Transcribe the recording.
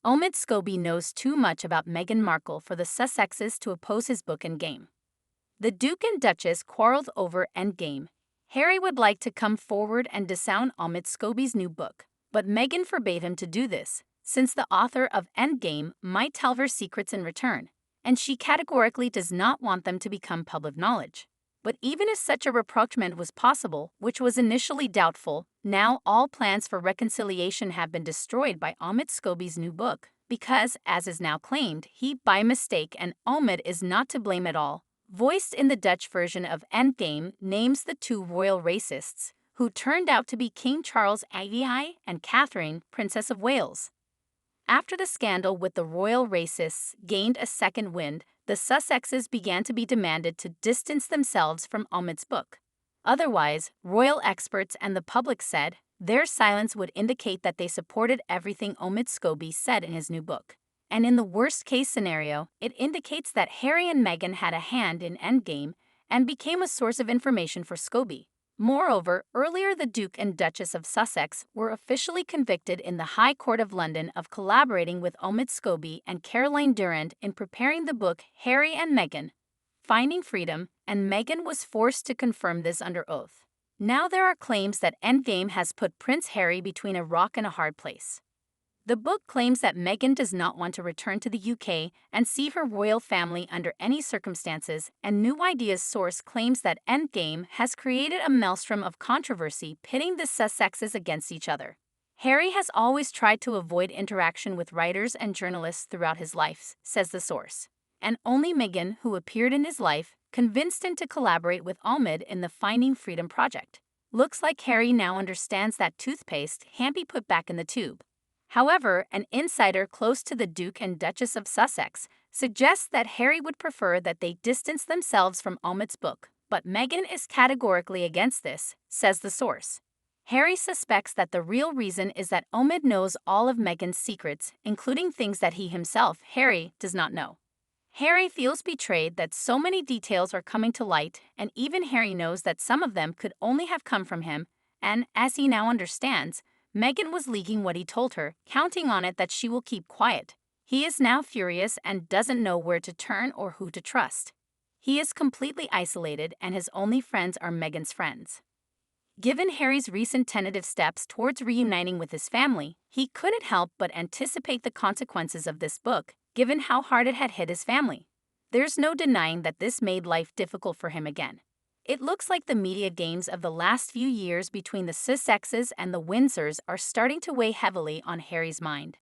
Omid Scobie knows too much about Meghan Markle for the Sussexes to oppose his book Endgame. The Duke and Duchess quarreled over Endgame. Harry would like to come forward and disown Omid Scobie's new book, but Meghan forbade him to do this, since the author of Endgame might tell her secrets in return, and she categorically does not want them to become public knowledge. But even if such a rapprochement was possible, which was initially doubtful, now all plans for reconciliation have been destroyed by Omid Scobie's new book, because, as is now claimed, he by mistake and Omid is not to blame at all. Voiced in the Dutch version of Endgame names the two royal racists, who turned out to be King Charles III and Catherine, Princess of Wales. After the scandal with the royal racists gained a second wind, the Sussexes began to be demanded to distance themselves from Omid's book. Otherwise, royal experts and the public said their silence would indicate that they supported everything Omid Scobie said in his new book. And in the worst-case scenario, it indicates that Harry and Meghan had a hand in Endgame and became a source of information for Scobie. Moreover, earlier the Duke and Duchess of Sussex were officially convicted in the High Court of London of collaborating with Omid Scobie and Caroline Durand in preparing the book Harry and Meghan, Finding Freedom, and Meghan was forced to confirm this under oath. Now there are claims that Endgame has put Prince Harry between a rock and a hard place. The book claims that Meghan does not want to return to the UK and see her royal family under any circumstances, and New Ideas source claims that Endgame has created a maelstrom of controversy pitting the Sussexes against each other. Harry has always tried to avoid interaction with writers and journalists throughout his life, says the source, and only Meghan, who appeared in his life, convinced him to collaborate with Omid in the Finding Freedom project. Looks like Harry now understands that toothpaste can't be put back in the tube. However, an insider close to the Duke and Duchess of Sussex suggests that Harry would prefer that they distance themselves from Omid's book, but Meghan is categorically against this, says the source. Harry suspects that the real reason is that Omid knows all of Meghan's secrets, including things that he himself, Harry, does not know. Harry feels betrayed that so many details are coming to light, and even Harry knows that some of them could only have come from him, and, as he now understands, Meghan was leaking what he told her, counting on it that she will keep quiet. He is now furious and doesn't know where to turn or who to trust. He is completely isolated and his only friends are Meghan's friends. Given Harry's recent tentative steps towards reuniting with his family, he couldn't help but anticipate the consequences of this book, given how hard it had hit his family. There's no denying that this made life difficult for him again. It looks like the media games of the last few years between the Sussexes and the Windsors are starting to weigh heavily on Harry's mind.